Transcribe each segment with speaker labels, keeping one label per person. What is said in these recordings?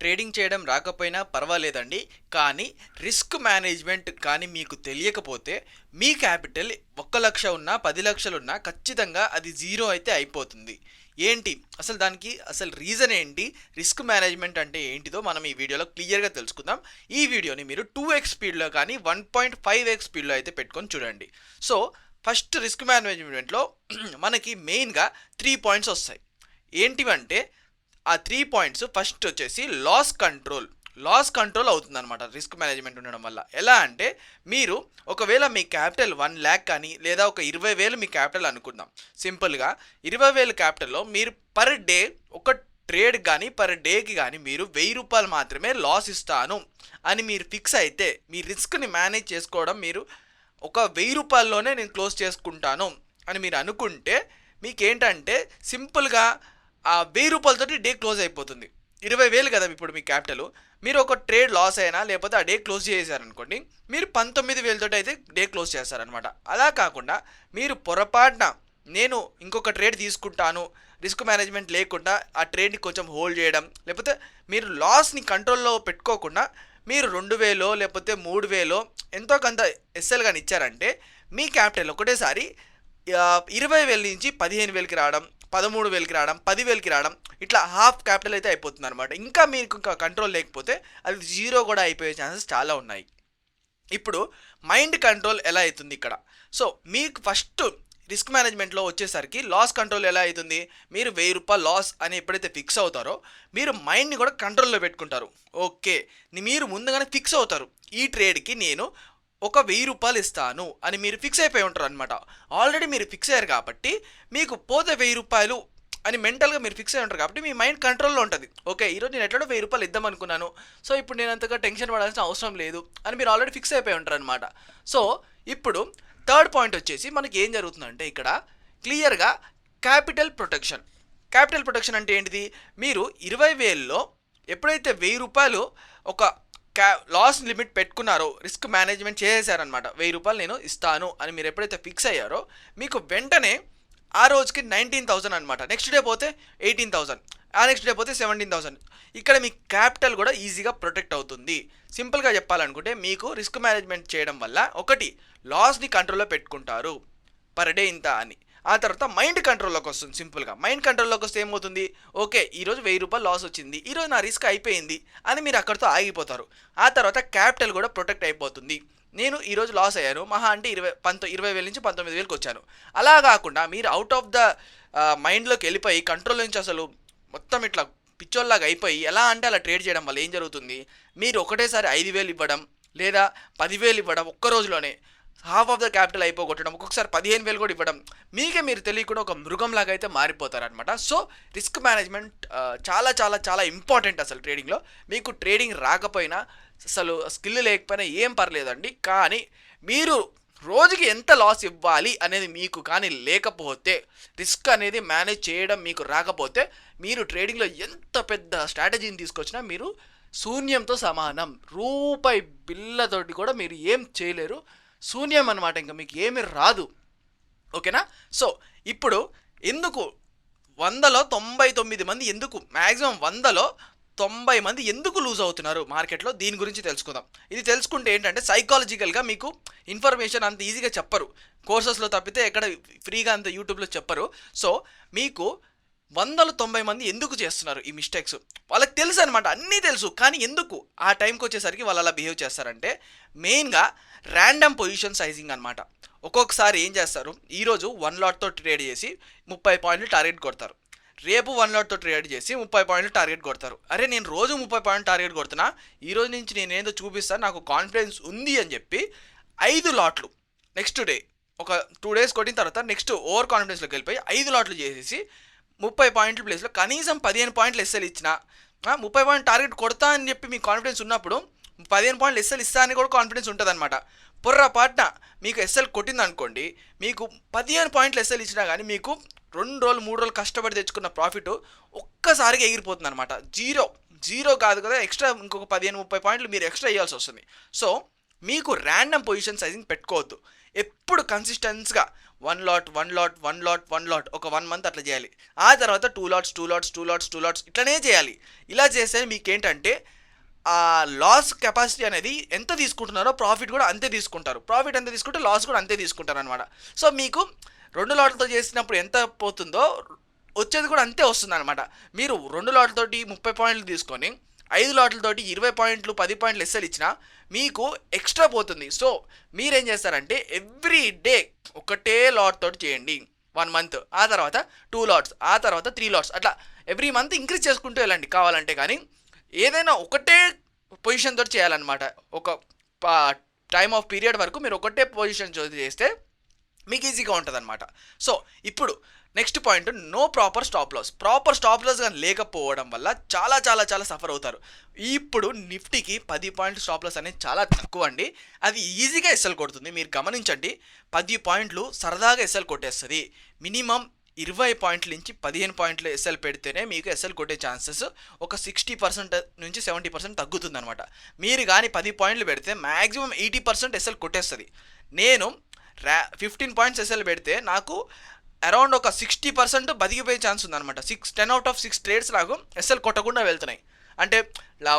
Speaker 1: Trading చేయడం రాకపోయినా పర్వాలేదండి. కానీ రిస్క్ మేనేజ్మెంట్ కానీ మీకు తెలియకపోతే మీ క్యాపిటల్ 1,00,000 ఉన్నా 10,00,000 ఉన్నా ఖచ్చితంగా అది జీరో అయితే అయిపోతుంది. ఏంటి అసలు దానికి అసలు రీజన్ ఏంటి, రిస్క్ మేనేజ్మెంట్ అంటే ఏంటిదో మనం ఈ వీడియోలో క్లియర్గా తెలుసుకుందాం. ఈ వీడియోని మీరు 2x స్పీడ్లో కానీ 1.5x స్పీడ్లో అయితే పెట్టుకొని చూడండి. సో ఫస్ట్ రిస్క్ మేనేజ్మెంట్లో మనకి మెయిన్గా 3 పాయింట్స్ వస్తాయి. ఏంటివంటే ఆ 3 పాయింట్స్ ఫస్ట్ వచ్చేసి లాస్ కంట్రోల్ అవుతుంది అనమాట రిస్క్ మేనేజ్మెంట్ ఉండడం వల్ల. ఎలా అంటే మీరు ఒకవేళ మీ క్యాపిటల్ 1,00,000 కానీ లేదా ఒక 20,000 మీ క్యాపిటల్ అనుకుందాం. సింపుల్గా 20,000 క్యాపిటల్లో మీరు పర్ డే ఒక ట్రేడ్ కానీ పర్ డేకి కానీ మీరు 1,000 రూపాయలు మాత్రమే లాస్ ఇస్తాను అని మీరు ఫిక్స్ అయితే మీ రిస్క్ని మేనేజ్ చేసుకోవడం, మీరు ఒక 1,000 రూపాయల్లోనే నేను క్లోజ్ చేసుకుంటాను అని మీరు అనుకుంటే మీకేంటంటే సింపుల్గా ఆ 1,000 రూపాయలతోటి డే క్లోజ్ అయిపోతుంది. 20,000 కదా ఇప్పుడు మీ క్యాపిటల్. మీరు ఒక ట్రేడ్ లాస్ అయినా లేకపోతే ఆ డే క్లోజ్ చేశారనుకోండి, మీరు 19,000 తోటి అయితే డే క్లోజ్ చేస్తారనమాట. అలా కాకుండా మీరు పొరపాటున నేను ఇంకొక ట్రేడ్ తీసుకుంటాను రిస్క్ మేనేజ్మెంట్ లేకుండా ఆ ట్రేడ్ని కొంచెం హోల్డ్ చేయడం, లేకపోతే మీరు లాస్ని కంట్రోల్లో పెట్టుకోకుండా మీరు 2,000 లేకపోతే 3,000 ఎంతో కొంత ఎస్ఎల్ కానీ ఇచ్చారంటే మీ క్యాపిటల్ ఒకటేసారి 20,000 నుంచి 15,000కి రావడం, 13,000కి రావడం, 10,000కి రావడం, ఇట్లా హాఫ్ క్యాపిటల్ అయితే అయిపోతుంది అనమాట. ఇంకా మీకు కంట్రోల్ లేకపోతే అది జీరో కూడా అయిపోయే ఛాన్సెస్ చాలా ఉన్నాయి. ఇప్పుడు మైండ్ కంట్రోల్ ఎలా అవుతుంది ఇక్కడ? సో మీకు ఫస్ట్ రిస్క్ మేనేజ్మెంట్లో వచ్చేసరికి లాస్ కంట్రోల్ ఎలా అవుతుంది? మీరు 1,000 రూపాయలు లాస్ అని ఎప్పుడైతే ఫిక్స్ అవుతారో మీరు మైండ్ని కూడా కంట్రోల్లో పెట్టుకుంటారు. ఓకే, మీరు ముందుగానే ఫిక్స్ అవుతారు, ఈ ట్రేడ్కి నేను ఒక 1,000 రూపాయలు ఇస్తాను అని మీరు ఫిక్స్ అయిపోయి ఉంటారు అనమాట. ఆల్రెడీ మీరు ఫిక్స్ అయ్యారు కాబట్టి మీకు పోతే 1,000 రూపాయలు అని మెంటల్గా మీరు ఫిక్స్ అయి ఉంటారు కాబట్టి మీ మైండ్ కంట్రోల్లో ఉంటుంది. ఓకే, ఈరోజు నేను ఎట్లా 1,000 రూపాయలు ఇద్దాం అనుకున్నాను, సో ఇప్పుడు నేను అంతగా టెన్షన్ పడాల్సిన అవసరం లేదు అని మీరు ఆల్రెడీ ఫిక్స్ అయిపోయి ఉంటారు అనమాట. సో ఇప్పుడు థర్డ్ పాయింట్ వచ్చేసి మనకి ఏం జరుగుతుందంటే ఇక్కడ క్లియర్గా క్యాపిటల్ ప్రొటెక్షన్ అంటే ఏంటిది? మీరు 20,000లో ఎప్పుడైతే 1,000 రూపాయలు ఒక లాస్ లిమిట్ పెట్టుకున్నారో, రిస్క్ మేనేజ్మెంట్ చేసేసారనమాట, 1,000 రూపాయలు నేను ఇస్తాను అని మీరు ఎప్పుడైతే ఫిక్స్ అయ్యారో మీకు వెంటనే ఆ రోజుకి 19,000 అనమాట. నెక్స్ట్ డే పోతే 18,000, ఆ నెక్స్ట్ డే పోతే 17,000. ఇక్కడ మీ క్యాపిటల్ కూడా ఈజీగా ప్రొటెక్ట్ అవుతుంది. సింపుల్గా చెప్పాలనుకుంటే మీకు రిస్క్ మేనేజ్మెంట్ చేయడం వల్ల ఒకటి లాస్ని కంట్రోల్లో పెట్టుకుంటారు పర్ డే ఇంత అని. ఆ తర్వాత మైండ్ కంట్రోల్లోకి వస్తుంది. సింపుల్గా మైండ్ కంట్రోల్లోకి వస్తే ఏమవుతుంది? ఓకే, ఈరోజు 1,000 రూపాయలు లాస్ వచ్చింది, ఈరోజు నా రిస్క్ అయిపోయింది అని మీరు అక్కడితో ఆగిపోతారు. ఆ తర్వాత క్యాపిటల్ కూడా ప్రొటెక్ట్ అయిపోతుంది. నేను ఈరోజు లాస్ అయ్యాను, మహా అంటే 20,000 నుంచి 19,000కి వచ్చాను. అలా కాకుండా మీరు అవుట్ ఆఫ్ ద మైండ్లోకి వెళ్ళిపోయి కంట్రోల్ నుంచి అసలు మొత్తం ఇట్లా పిచ్చోల్లాగా అయిపోయి ఎలా అంటే అలా ట్రేడ్ చేయడం వల్ల ఏం జరుగుతుంది? మీరు ఒకటేసారి 5,000 ఇవ్వడం లేదా 10,000 ఇవ్వడం, ఒక్క రోజులోనే హాఫ్ ఆఫ్ ద క్యాపిటల్ అయిపోగొట్టడం, ఒక్కొక్కసారి 15,000 కూడా ఇవ్వడం, మీకే మీరు తెలియకుండా ఒక మృగంలాగా అయితే మారిపోతారనమాట. సో రిస్క్ మేనేజ్మెంట్ చాలా చాలా చాలా ఇంపార్టెంట్ అసలు ట్రేడింగ్లో. మీకు ట్రేడింగ్ రాకపోయినా అసలు స్కిల్ లేకపోయినా ఏం పర్లేదండి, కానీ మీరు రోజుకి ఎంత లాస్ ఇవ్వాలి అనేది మీకు కానీ లేకపోతే, రిస్క్ అనేది మేనేజ్ చేయడం మీకు రాకపోతే, మీరు ట్రేడింగ్లో ఎంత పెద్ద స్ట్రాటజీని తీసుకొచ్చినా మీరు శూన్యంతో సమానం. రూపాయి బిళ్ళతోటి కూడా మీరు ఏం చేయలేరు, శూన్యం అనమాట, ఇంకా మీకు ఏమీ రాదు. ఓకేనా? సో ఇప్పుడు ఎందుకు 100లో 99 మంది ఎందుకు, మ్యాక్సిమం 100లో 90 మంది ఎందుకు లూజ్ అవుతున్నారు మార్కెట్లో, దీని గురించి తెలుసుకుందాం. ఇది తెలుసుకుంటే ఏంటంటే సైకాలజికల్గా మీకు ఇన్ఫర్మేషన్ అంత ఈజీగా చెప్పరు, కోర్సెస్లో తప్పితే ఎక్కడ ఫ్రీగా అంత యూట్యూబ్లో చెప్పరు. సో మీకు 100లో 90 మంది ఎందుకు చేస్తున్నారు ఈ మిస్టేక్స్, వాళ్ళకి తెలుసు అనమాట, అన్నీ తెలుసు, కానీ ఎందుకు ఆ టైంకి వచ్చేసరికి వాళ్ళు అలా బిహేవ్ చేస్తారంటే మెయిన్గా ర్యాండమ్ పొజిషన్ సైజింగ్ అనమాట. ఒక్కొక్కసారి ఏం చేస్తారు, ఈరోజు 1 లాట్తో ట్రేడ్ చేసి 30 పాయింట్లు టార్గెట్ కొడతారు, రేపు 1 లాట్తో ట్రేడ్ చేసి 30 పాయింట్లు టార్గెట్ కొడతారు. అరే నేను రోజు 30 పాయింట్లు టార్గెట్ కొడుతున్నా, ఈరోజు నుంచి నేనేదో చూపిస్తాను, నాకు కాన్ఫిడెన్స్ ఉంది అని చెప్పి 5 లాట్లు నెక్స్ట్ డే ఒక 2 డేస్ కొట్టిన తర్వాత నెక్స్ట్ ఓవర్ కాన్ఫిడెన్స్లోకి వెళ్ళిపోయి 5 లాట్లు చేసేసి 30 పాయింట్ల ప్లేస్లో కనీసం 15 పాయింట్లు ఎస్ఎల్ ఇచ్చిన, 30 పాయింట్ టార్గెట్ కొడతా అని చెప్పి మీకు కాన్ఫిడెన్స్ ఉన్నప్పుడు 15 పాయింట్లు ఎస్ఎల్ ఇస్తా అని కూడా కాన్ఫిడెన్స్ ఉంటుంది అనమాట. పొర్రపాటున మీకు ఎస్ఎల్ కొట్టింది అనుకోండి, మీకు 15 పాయింట్లు ఎస్ఎల్ ఇచ్చినా కానీ మీకు 2 రోజులు 3 రోజులు కష్టపడి తెచ్చుకున్న ప్రాఫిట్ ఒక్కసారిగా ఎగిరిపోతుంది అనమాట. జీరో కాదు కదా, ఎక్స్ట్రా ఇంకొక 15-30 పాయింట్లు మీరు ఎక్స్ట్రా వేయాల్సి వస్తుంది. సో మీకు ర్యాండమ్ పొజిషన్ సైజింగ్ పెట్టుకోవద్దు. ఎప్పుడు కన్సిస్టెన్స్గా 1 లాట్ ఒక 1 మంత్ అట్లా చేయాలి. ఆ తర్వాత 2 లాట్స్ ఇట్లనే చేయాలి. ఇలా చేస్తే మీకేంటంటే ఆ లాస్ కెపాసిటీ అనేది ఎంత తీసుకుంటున్నారో ప్రాఫిట్ కూడా అంతే తీసుకుంటారు. ప్రాఫిట్ ఎంత తీసుకుంటే లాస్ కూడా అంతే తీసుకుంటారు అనమాట. సో మీకు 2 లాట్లతో చేసినప్పుడు ఎంత పోతుందో వచ్చేది కూడా అంతే వస్తుంది అనమాట. మీరు 2 లాట్లతోటి 30 పాయింట్లు తీసుకొని 5 లాట్లతోటి 20 పాయింట్లు 10 పాయింట్లు ఎస్ఎల్ ఇచ్చినా మీకు ఎక్స్ట్రా పోతుంది. సో మీరేం చేస్తారంటే ఎవ్రీ డే ఒకటే లాట్ తోటి చేయండి 1 మంత్, ఆ తర్వాత 2 లాట్స్, ఆ తర్వాత 3 లాట్స్, అట్లా ఎవ్రీ మంత్ ఇంక్రీజ్ చేసుకుంటూ వెళ్ళండి కావాలంటే. కానీ ఏదైనా ఒకటే పొజిషన్ తోటి చేయాలన్నమాట. ఒక టైమ్ ఆఫ్ పీరియడ్ వరకు మీరు ఒకటే పొజిషన్ చేస్తే మీకు ఈజీగా ఉంటుంది అనమాట. సో ఇప్పుడు next point, no proper stop loss. Proper stop loss కానీ లేకపోవడం వల్ల చాలా చాలా చాలా సఫర్ అవుతారు. ఇప్పుడు నిఫ్టీకి 10 పాయింట్ స్టాప్ లాస్ అనేది చాలా తక్కువ అండి. అది ఈజీగా ఎస్ఎల్ కొడుతుంది. మీరు గమనించండి, 10 పాయింట్లు సరదాగా ఎస్ఎల్ కొట్టేస్తుంది. మినిమం 20 పాయింట్ల నుంచి 15 పాయింట్లు ఎస్ఎల్ పెడితేనే మీకు ఎస్ఎల్ కొట్టే ఛాన్సెస్ ఒక 60% నుంచి 70% తగ్గుతుంది అనమాట. మీరు కానీ 10 పాయింట్లు పెడితే మ్యాక్సిమం 80% ఎస్ఎల్ కొట్టేస్తుంది. నేను 15 పాయింట్స్ ఎస్ఎల్ పెడితే నాకు అరౌండ్ ఒక 60% బతికిపోయే ఛాన్స్ ఉందన్నమాట. 10 అవుట్ ఆఫ్ 6 ట్రేడ్స్ నాకు ఎస్ఎల్ కొట్టకుండా వెళ్తున్నాయి. అంటే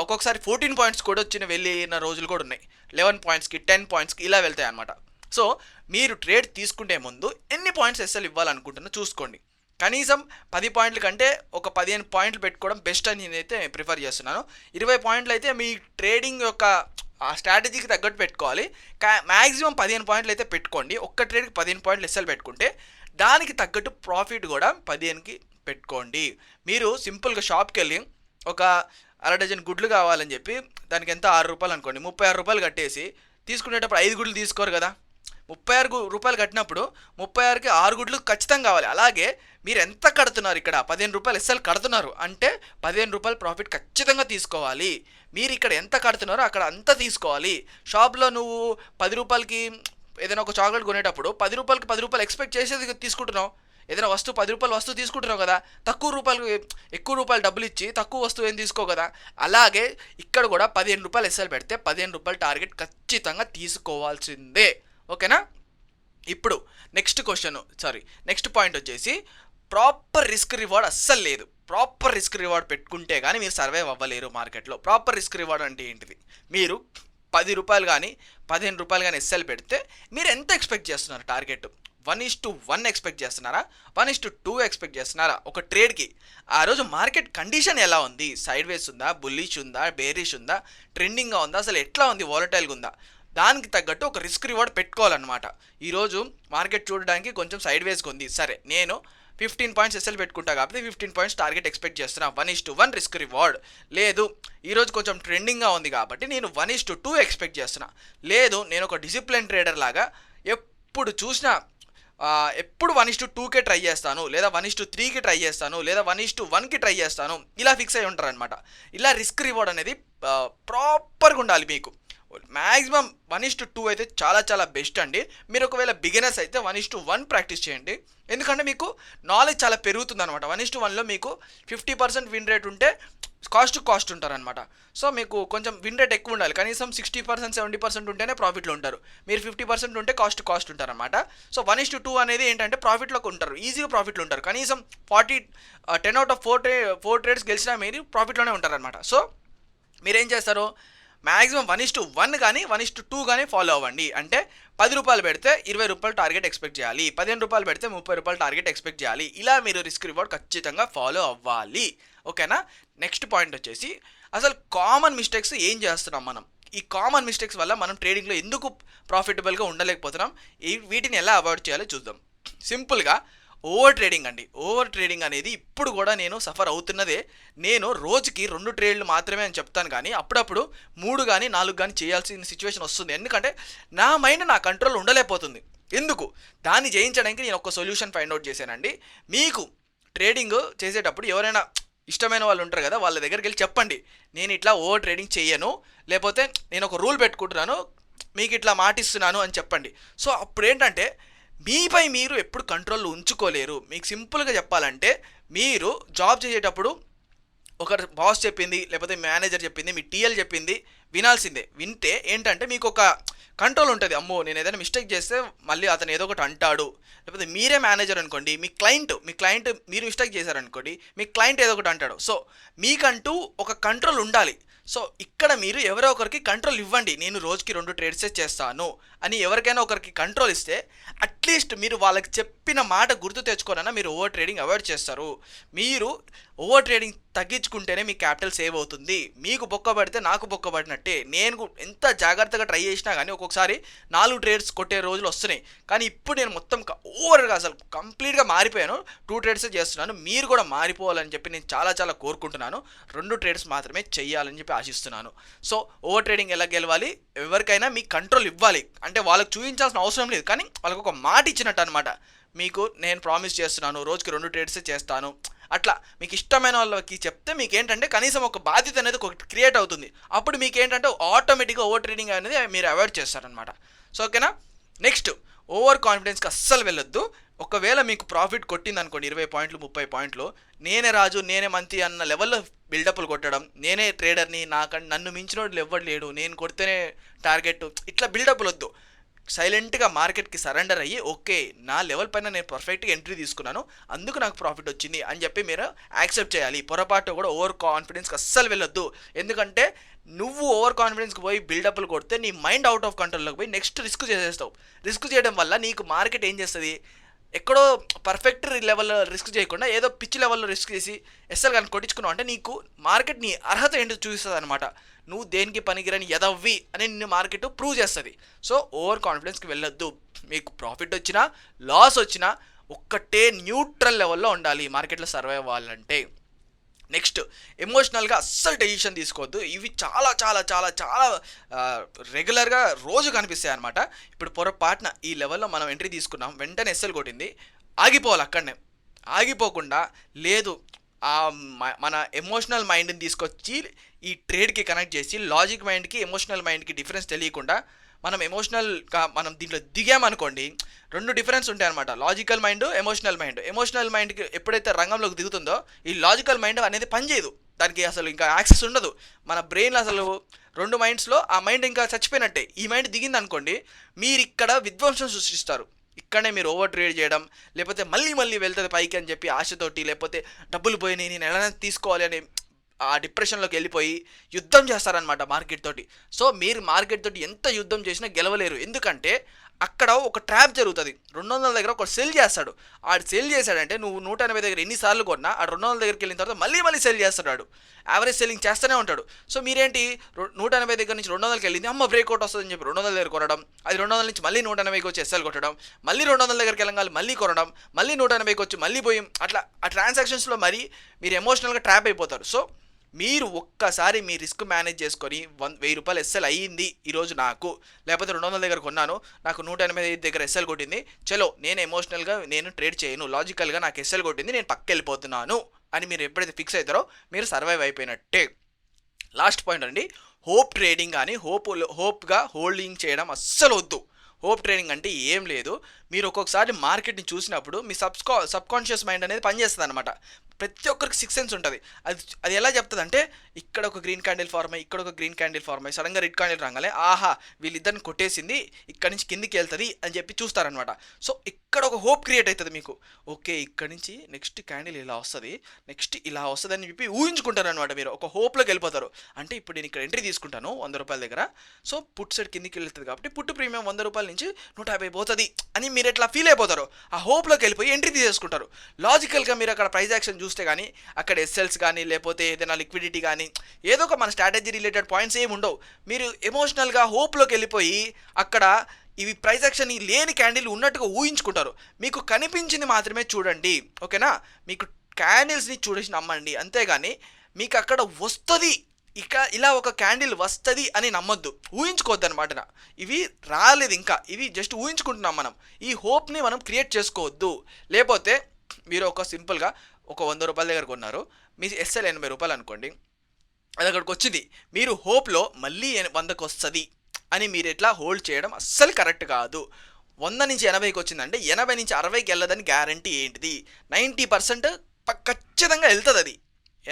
Speaker 1: ఒక్కొక్కసారి 14 పాయింట్స్ కూడా వెళ్ళిన రోజులు కూడా ఉన్నాయి. 11 పాయింట్స్కి 10 పాయింట్స్కి ఇలా వెళ్తాయి అనమాట. సో మీరు ట్రేడ్ తీసుకుంటే ముందు ఎన్ని పాయింట్స్ ఎస్ఎల్ ఇవ్వాలనుకుంటున్నా చూసుకోండి. కనీసం 10 పాయింట్ల కంటే ఒక 15 పాయింట్లు పెట్టుకోవడం బెస్ట్ అని నేనైతే ప్రిఫర్ చేస్తున్నాను. 20 పాయింట్లు అయితే మీ ట్రేడింగ్ యొక్క ఆ స్ట్రాటజీకి తగ్గట్టు పెట్టుకోవాలి. మ్యాక్సిమం 15 పాయింట్లు అయితే పెట్టుకోండి. ఒక్క ట్రేడ్కి 15 పాయింట్లు ఎస్ఎల్ పెట్టుకుంటే దానికి తగ్గట్టు ప్రాఫిట్ కూడా 15కి పెట్టుకోండి. మీరు సింపుల్గా షాప్కి వెళ్ళి ఒక అర గుడ్లు కావాలని చెప్పి దానికి ఎంత ₹6 అనుకోండి, ₹36 కట్టేసి తీసుకునేటప్పుడు 5 గుడ్లు తీసుకోరు కదా. ₹36 కట్టినప్పుడు 36కి 6 గుడ్లు ఖచ్చితంగా కావాలి. అలాగే మీరు ఎంత కడుతున్నారు, ఇక్కడ ₹15 ఎస్ఎల్ కడుతున్నారు అంటే ₹15 ప్రాఫిట్ ఖచ్చితంగా తీసుకోవాలి. మీరు ఇక్కడ ఎంత కడుతున్నారో అక్కడ అంత తీసుకోవాలి. షాప్లో నువ్వు ₹10కి ఏదైనా ఒక చాక్లెట్ కొనేటప్పుడు ₹10కి ₹10 ఎక్స్పెక్ట్ చేసేది తీసుకుంటున్నావు. ఏదైనా వస్తువు ₹10 వస్తువు తీసుకుంటున్నావు కదా, తక్కువ రూపాయలు ఎక్కువ రూపాయలు డబ్బులు ఇచ్చి తక్కువ వస్తువు ఏం తీసుకో కదా. అలాగే ఇక్కడ కూడా ₹15 ఎస్ఎల్ పెడితే ₹15 టార్గెట్ ఖచ్చితంగా తీసుకోవాల్సిందే. ఓకేనా. ఇప్పుడు నెక్స్ట్ పాయింట్ వచ్చేసి ప్రాపర్ రిస్క్ రివార్డ్ అస్సలు లేదు. ప్రాపర్ రిస్క్ రివార్డ్ పెట్టుకుంటే కానీ మీరు సర్వైవ్ అవ్వలేరు మార్కెట్లో. ప్రాపర్ రిస్క్ రివార్డ్ అంటే ఏంటిది, మీరు ₹10 కానీ ₹15 కానీ ఎస్ఎల్ పెడితే మీరు ఎంత ఎక్స్పెక్ట్ చేస్తున్నారు టార్గెట్? 1:1 ఎక్స్పెక్ట్ చేస్తున్నారా, 1:2 ఎక్స్పెక్ట్ చేస్తున్నారా ఒక ట్రేడ్కి? ఆ రోజు మార్కెట్ కండిషన్ ఎలా ఉంది, సైడ్ వేస్ ఉందా, బుల్లిష్ ఉందా, బేరిష్ ఉందా, ట్రెండింగ్గా ఉందా, అసలు ఎట్లా ఉంది, వాలటైల్గా ఉందా, దానికి తగ్గట్టు ఒక రిస్క్ రివార్డ్ పెట్టుకోవాలన్నమాట. ఈరోజు మార్కెట్ చూడడానికి కొంచెం సైడ్ వేస్గా ఉంది, సరే నేను 15 పాయింట్స్ ఎస్ఎల్ పెట్టుకుంటా కాబట్టి 15 పాయింట్స్ టార్గెట్ ఎక్స్పెక్ట్ చేస్తున్నా, 1:1 రిస్క్ రివార్డ్. లేదు ఈరోజు కొంచెం ట్రెండింగ్గా ఉంది కాబట్టి నేను 1:2 ఎక్స్పెక్ట్ చేస్తున్నా. లేదు నేను ఒక డిసిప్లిన్ ట్రేడర్ లాగా ఎప్పుడు చూసినా ఎప్పుడు 1:2కే ట్రై చేస్తాను, లేదా 1:3కి ట్రై చేస్తాను, లేదా 1:1కి ట్రై చేస్తాను, ఇలా ఫిక్స్ అయి ఉంటారు అనమాట. ఇలా రిస్క్ రివార్డ్ అనేది ప్రాపర్గా ఉండాలి మీకు. మ్యాక్సిమం 1:2 అయితే చాలా చాలా బెస్ట్ అండి. మీరు ఒకవేళ బిగినర్స్ అయితే 1:1 ప్రాక్టీస్ చేయండి. ఎందుకంటే మీకు నాలెడ్జ్ చాలా పెరుగుతుంది అనమాట. 1:1లో మీకు 50% విన్ రేట్ ఉంటే కాస్ట్ ఉంటారనమాట. సో మీకు కొంచెం విన్ రేట్ ఎక్కువ ఉండాలి. కనీసం 60% 70% ఉంటేనే ప్రాఫిట్లో ఉంటారు. మీరు 50% ఉంటే కాస్ట్ ఉంటారనమాట. సో 1:2 అనేది ఏంటంటే ప్రాఫిట్లోకి ఉంటారు, ఈజీగా ప్రాఫిట్లో ఉంటారు. కనీసం 10 అవుట్ ఆఫ్ 4 ట్రేడ్స్ గెలిచినా మీరు ప్రాఫిట్లోనే ఉంటారనమాట. సో మీరేం చేస్తారు, మ్యాక్సిమం 1:1 కానీ 1:2 కానీ ఫాలో అవ్వండి. అంటే ₹10 పెడితే ₹20 టార్గెట్ ఎక్స్పెక్ట్ చేయాలి, ₹15 పెడితే ₹30 టార్గెట్ ఎక్స్పెక్ట్ చేయాలి. ఇలా మీరు రిస్క్ రివార్డ్ ఖచ్చితంగా ఫాలో అవ్వాలి. ఓకేనా. నెక్స్ట్ పాయింట్ వచ్చేసి అసలు కామన్ మిస్టేక్స్ ఏం చేస్తున్నాం మనం. ఈ కామన్ మిస్టేక్స్ వల్ల మనం ట్రేడింగ్లో ఎందుకు ప్రాఫిటబుల్గా ఉండలేకపోతున్నాం, వీటిని ఎలా అవాయిడ్ చేయాలో చూద్దాం. సింపుల్గా ఓవర్ ట్రేడింగ్ అండి. ఓవర్ ట్రేడింగ్ అనేది ఇప్పుడు కూడా నేను సఫర్ అవుతున్నదే. నేను రోజుకి 2 ట్రేడ్లు మాత్రమే అని చెప్తాను, కానీ అప్పుడప్పుడు 3 కానీ 4 కానీ చేయాల్సిన సిచ్యువేషన్ వస్తుంది. ఎందుకంటే నా మైండ్ నా కంట్రోల్ ఉండలేకపోతుంది. ఎందుకు, దాన్ని జయించడానికి నేను ఒక సొల్యూషన్ ఫైండ్ అవుట్ చేశానండి. మీకు ట్రేడింగ్ చేసేటప్పుడు ఎవరైనా ఇష్టమైన వాళ్ళు ఉంటారు కదా, వాళ్ళ దగ్గరికి వెళ్ళి చెప్పండి, నేను ఇట్లా ఓవర్ ట్రేడింగ్ చేయను, లేకపోతే నేను ఒక రూల్ పెట్టుకుంటున్నాను, మీకు ఇట్లా మాటిస్తున్నాను అని చెప్పండి. సో అప్పుడు ఏంటంటే మీపై మీరు ఎప్పుడు కంట్రోల్లో ఉంచుకోలేరు. మీకు సింపుల్గా చెప్పాలంటే మీరు జాబ్ చేసేటప్పుడు ఒక బాస్ చెప్పింది, లేకపోతే మేనేజర్ చెప్పింది, మీ టీఎల్ చెప్పింది వినాల్సిందే. వింటే ఏంటంటే మీకు ఒక కంట్రోల్ ఉంటుంది. అమ్మో నేను ఏదైనా మిస్టేక్ చేస్తే మళ్ళీ అతను ఏదో ఒకటి అంటాడు, లేకపోతే మీరే మేనేజర్ అనుకోండి, మీ క్లయింట్ మీరు మిస్టేక్ చేశారనుకోండి, మీ క్లయింట్ ఏదో ఒకటి అంటాడు. సో మీకంటూ ఒక కంట్రోల్ ఉండాలి. సో ఇక్కడ మీరు ఎవరో ఒకరికి కంట్రోల్ ఇవ్వండి. నేను రోజుకి 2 ట్రేడ్సే చేస్తాను అని ఎవరికైనా ఒకరికి కంట్రోల్ ఇస్తే అట్లీస్ట్ మీరు వాళ్ళకి చెప్పిన మాట గుర్తు తెచ్చుకోనన్నా మీరు ఓవర్ ట్రేడింగ్ అవాయిడ్ చేస్తారు. మీరు ఓవర్ ట్రేడింగ్ తగ్గించుకుంటేనే మీ క్యాపిటల్ సేవ్ అవుతుంది. మీకు బొక్క పడితే నాకు బొక్క పడినట్టే. నేను ఎంత జాగ్రత్తగా ట్రై చేసినా కానీ ఒక్కొక్కసారి 4 ట్రేడ్స్ కొట్టే రోజులు వస్తున్నాయి. కానీ ఇప్పుడు నేను మొత్తం ఓవర్గా అసలు కంప్లీట్గా మారిపోయాను. 2 ట్రేడ్సే చేస్తున్నాను. మీరు కూడా మారిపోవాలని చెప్పి నేను చాలా చాలా కోరుకుంటున్నాను. 2 ట్రేడ్స్ మాత్రమే చెయ్యాలని చెప్పి ఆశిస్తున్నాను. సో ఓవర్ ట్రేడింగ్ ఎలా గెలవాలి, ఎవరికైనా మీ కంట్రోల్ ఇవ్వాలి. అంటే వాళ్ళకి చూపించాల్సిన అవసరం లేదు, కానీ వాళ్ళకి ఒక మాట ఇచ్చినట్టు అనమాట. మీకు నేను ప్రామిస్ చేస్తున్నాను రోజుకి 2 ట్రేడ్సే చేస్తాను, అట్లా మీకు ఇష్టమైన వాళ్ళకి చెప్తే మీకు ఏంటంటే కనీసం ఒక బాధ్యత అనేది ఒకటి క్రియేట్ అవుతుంది. అప్పుడు మీకు ఏంటంటే ఆటోమేటిక్గా ఓవర్ ట్రేడింగ్ అనేది మీరు అవాయిడ్ చేస్తారనమాట. సో ఓకేనా. నెక్స్ట్, ఓవర్ కాన్ఫిడెన్స్కి అస్సలు వెళ్ళొద్దు. ఒకవేళ మీకు ప్రాఫిట్ కొట్టింది అనుకోండి 20 పాయింట్లు 30 పాయింట్లు, నేనే రాజు నేనే మంత్రి అన్న లెవెల్లో బిల్డప్లు కొట్టడం, నేనే ట్రేడర్ని, నన్ను మించినోడు ఎవ్వడు లేడు, నేను కొడితేనే టార్గెట్, ఇట్లా బిల్డప్లు వద్దు. సైలెంట్గా మార్కెట్కి సరెండర్ అయ్యి ఓకే నా లెవెల్ పైన నేను పర్ఫెక్ట్గా ఎంట్రీ తీసుకున్నాను, అందుకు నాకు ప్రాఫిట్ వచ్చింది అని చెప్పి మీరు యాక్సెప్ట్ చేయాలి. పొరపాటు కూడా ఓవర్ కాన్ఫిడెన్స్కి అస్సలు వెళ్ళొద్దు. ఎందుకంటే నువ్వు ఓవర్ కాన్ఫిడెన్స్కి పోయి బిల్డప్లు కొడితే నీ మైండ్ అవుట్ ఆఫ్ కంట్రోల్లోకి పోయి నెక్స్ట్ రిస్క్ చేసేస్తావు. రిస్క్ చేయడం వల్ల నీకు మార్కెట్ ఏం చేస్తుంది, ఎక్కడో పర్ఫెక్ట్ లెవెల్లో రిస్క్ చేయకుండా ఏదో పిచ్ లెవెల్లో రిస్క్ చేసి ఎస్ఎల్ కానీ కొట్టించుకున్నావు అంటే నీకు మార్కెట్ నీ అర్హత ఏంటో చూపిస్తుంది అనమాట. నువ్వు దేనికి పనికిరని ఎదవ్వి అని నిన్ను మార్కెట్ ప్రూవ్ చేస్తుంది. సో ఓవర్ కాన్ఫిడెన్స్కి వెళ్ళొద్దు. మీకు ప్రాఫిట్ వచ్చినా లాస్ వచ్చినా ఒక్కటే న్యూట్రల్ లెవెల్లో ఉండాలి మార్కెట్లో సర్వైవ్ అవ్వాలంటే. నెక్స్ట్, ఎమోషనల్గా అస్సలు డెసిషన్ తీసుకోవద్దు. ఇవి చాలా చాలా చాలా చాలా రెగ్యులర్గా రోజు కనిపిస్తాయి అనమాట. ఇప్పుడు పొరపాటున ఈ లెవెల్లో మనం ఎంట్రీ తీసుకున్నాం, వెంటనే ఎస్ఎల్ కొట్టింది, ఆగిపోవాలి అక్కడనే. ఆగిపోకుండా లేదు మన ఎమోషనల్ మైండ్ని తీసుకొచ్చి ఈ ట్రేడ్కి కనెక్ట్ చేసి లాజిక్ మైండ్కి ఎమోషనల్ మైండ్కి డిఫరెన్స్ తెలియకుండా మనం దీంట్లో దిగామనుకోండి, 2 డిఫరెన్స్ ఉంటాయి అనమాట. లాజికల్ మైండ్, ఎమోషనల్ మైండ్కి ఎప్పుడైతే రంగంలోకి దిగుతుందో ఈ లాజికల్ మైండ్ అనేది పనిచేయదు. దానికి అసలు ఇంకా యాక్సెస్ ఉండదు. మన బ్రెయిన్లో అసలు 2 మైండ్స్లో ఆ మైండ్ ఇంకా చచ్చిపోయినట్టే. ఈ మైండ్ దిగింది అనుకోండి, మీరు ఇక్కడ విధ్వంసం సృష్టిస్తారు. ఇక్కడనే మీరు ఓవర్ ట్రేడ్ చేయడం, లేకపోతే మళ్ళీ వెళ్తుంది పైకి అని చెప్పి ఆశతోటి, లేకపోతే డబ్బులు పోయినాయి నేను ఎలా తీసుకోవాలి అని ఆ డిప్రెషన్లోకి వెళ్ళిపోయి యుద్ధం చేస్తారనమాట మార్కెట్ తోటి. సో మీరు మార్కెట్ తోటి ఎంత యుద్ధం చేసినా గెలవలేరు. ఎందుకంటే అక్కడ ఒక ట్రాప్ జరుగుతుంది. 200 దగ్గర ఒక సెల్ చేస్తాడు. ఆడు సెల్ చేశాడంటే నువ్వు 180 దగ్గర ఎన్నిసార్లు కొన్నా ఆ 200 దగ్గరికి వెళ్ళిన తర్వాత మళ్ళీ సెల్ చేస్తాడు. యావరేజ్ సెల్లింగ్ చేస్తూనే ఉంటాడు. సో మీరేంటి 180 దగ్గర నుంచి 200కి వెళ్ళింది, అమ్మ బ్రేక్అవుట్ వస్తుందని చెప్పి 200 దగ్గర కొనడం, అది 200 నుంచి మళ్ళీ 180కి వచ్చి ఎస్ఎల్ కొట్టడం, మళ్ళీ 200 దగ్గరికి వెళ్ళగాలి మళ్ళీ కొనడం, మళ్ళీ 180కి వచ్చి మళ్ళీ పోయి అట్లా ఆ ట్రాన్సాక్షన్స్లో మరి మీరు ఎమోషనల్గా ట్రాప్ అయిపోతారు. సో మీరు ఒక్కసారి మీ రిస్క్ మేనేజ్ చేసుకొని 1000 రూపాయలు ఎస్ఎల్ అయ్యింది ఈరోజు నాకు, లేకపోతే 200 దగ్గర కొన్నాను, నాకు 185 దగ్గర ఎస్ఎల్ కొట్టింది, చలో నేను ఎమోషనల్గా నేను ట్రేడ్ చేయను, లాజికల్గా నాకు ఎస్ఎల్ కొట్టింది నేను పక్కకి వెళ్ళిపోతున్నాను అని మీరు ఎప్పుడైతే ఫిక్స్ అవుతారో మీరు సర్వైవ్ అయిపోయినట్టే. లాస్ట్ పాయింట్ అండి, హోప్ ట్రేడింగ్ కానీ హోప్గా హోల్డింగ్ చేయడం అస్సలు వద్దు. హోప్ ట్రేడింగ్ అంటే ఏం లేదు, మీరు ఒక్కొక్కసారి మార్కెట్ని చూసినప్పుడు మీ సబ్కాన్షియస్ మైండ్ అనేది పనిచేస్తుంది అనమాట. ప్రతి ఒక్కరికి 6 సెన్స్ ఉంటుంది. అది ఎలా చెప్తుంది అంటే, ఇక్కడ ఒక గ్రీన్ క్యాండిల్ ఫార్మ్ అయ్యి ఇక్కడ ఒక గ్రీన్ క్యాండిల్ ఫార్మ్ అయ్యి సడన్గా రెడ్ క్యాండిల్ రాగానే ఆహా వీళ్ళిద్దరిని కొట్టేసింది, ఇక్కడ నుంచి కిందికి వెళ్తుంది అని చెప్పి చూస్తారనమాట. సో ఇక్కడ ఒక హోప్ క్రియేట్ అవుతుంది మీకు, ఓకే ఇక్కడ నుంచి నెక్స్ట్ క్యాండిల్ ఇలా వస్తుంది, నెక్స్ట్ ఇలా వస్తుంది అని చెప్పి ఊహించుకుంటారు అనమాట. మీరు ఒక హోప్లోకి వెళ్ళిపోతారు. అంటే ఇప్పుడు నేను ఇక్కడ ఎంట్రీ తీసుకుంటాను 100 రూపాయల దగ్గర, సో పుట్ సైడ్ కిందికి వెళ్తుంది కాబట్టి పుట్టు ప్రీమియం 100 రూపాయల నుంచి 150 పోతుంది అని మీరు ఎట్లా ఫీల్ అయిపోతారు. ఆ హోప్లోకి వెళ్ళిపోయి ఎంట్రీ తీసేసుకుంటారు. లాజికల్గా మీరు అక్కడ ప్రైస్ యాక్షన్ చూస్తే కానీ అక్కడ ఎస్ఎల్స్ కానీ లేకపోతే ఏదైనా లిక్విడిటీ కానీ ఏదో ఒక మన స్ట్రాటజీ రిలేటెడ్ పాయింట్స్ ఏమి ఉండవు. మీరు ఎమోషనల్గా హోప్లోకి వెళ్ళిపోయి అక్కడ ఇవి ప్రైస్ యాక్షన్ లేని క్యాండిల్ ఉన్నట్టుగా ఊహించుకుంటారు. మీకు కనిపించింది మాత్రమే చూడండి, ఓకేనా. మీకు క్యాండిల్స్ని చూడేసి నమ్మండి, అంతేగాని మీకు అక్కడ వస్తుంది ఇక ఇలా ఒక క్యాండిల్ వస్తుంది అని నమ్మొద్దు, ఊహించుకోవద్దు అనమాట. ఇవి రాలేదు ఇంకా, ఇవి జస్ట్ ఊహించుకుంటున్నాం మనం. ఈ హోప్ని మనం క్రియేట్ చేసుకోవద్దు. లేకపోతే మీరు ఒక సింపుల్గా ఒక 100 రూపాయల దగ్గర కొన్నారు, మీ ఎస్ఎల్ 80 రూపాయలు అనుకోండి, అది అక్కడికి వచ్చింది, మీరు హోప్లో మళ్ళీ 100కి వస్తుంది అని మీరు ఎట్లా హోల్డ్ చేయడం అస్సలు కరెక్ట్ కాదు. 100 నుంచి 80కి వచ్చిందంటే 80 నుంచి 60కి వెళ్ళదని గ్యారంటీ ఏంటిది? 90% ఖచ్చితంగా వెళ్తుంది. అది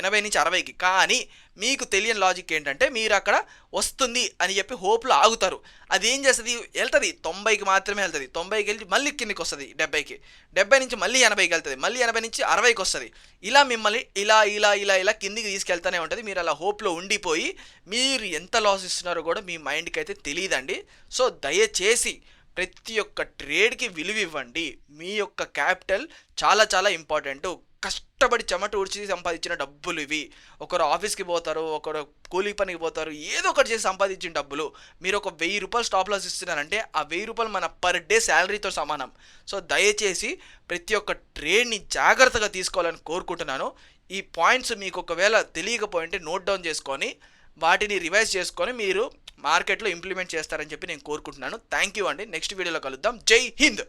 Speaker 1: 80 నుంచి 60కి. కానీ మీకు తెలియని లాజిక్ ఏంటంటే మీరు అక్కడ వస్తుంది అని చెప్పి హోప్లో ఆగుతారు. అది ఏం చేస్తుంది, వెళ్తుంది 90కి మాత్రమే వెళ్తుంది. 90కి వెళ్ళి మళ్ళీ కిందికి వస్తుంది 70కి. 70 నుంచి మళ్ళీ 80కి వెళ్తుంది. మళ్ళీ 80 నుంచి 60కి వస్తుంది. ఇలా మిమ్మల్ని ఇలా ఇలా ఇలా ఇలా కిందికి తీసుకెళ్తూనే ఉంటుంది. మీరు అలా హోప్లో ఉండిపోయి మీరు ఎంత లాస్ ఇస్తున్నారో కూడా మీ మైండ్కి అయితే తెలియదండి. సో దయచేసి ప్రతి ఒక్క ట్రేడ్కి విలువ ఇవ్వండి. మీ యొక్క క్యాపిటల్ చాలా చాలా ఇంపార్టెంట్. కష్టపడి చెమట ఊడ్చి సంపాదించిన డబ్బులు ఇవి. ఒకరు ఆఫీస్కి పోతారు, ఒకరు కూలీ పనికి పోతారు, ఏదో ఒకటి చేసి సంపాదించిన డబ్బులు. మీరు ఒక 1000 రూపాయలు స్టాప్ లాస్ ఇస్తున్నారంటే ఆ 1000 రూపాయలు మన పర్ డే శాలరీతో సమానం. సో దయచేసి ప్రతి ఒక్క ట్రేడ్ని జాగ్రత్తగా తీసుకోవాలని కోరుకుంటున్నాను. ఈ పాయింట్స్ మీకు ఒకవేళ తెలియకపోయింటే నోట్ డౌన్ చేసుకొని వాటిని రివైజ్ చేసుకొని మీరు మార్కెట్లో ఇంప్లిమెంట్ చేస్తారని చెప్పి నేను కోరుకుంటున్నాను. థ్యాంక్ యూ అండి. నెక్స్ట్ వీడియోలో కలుద్దాం. జై హింద్.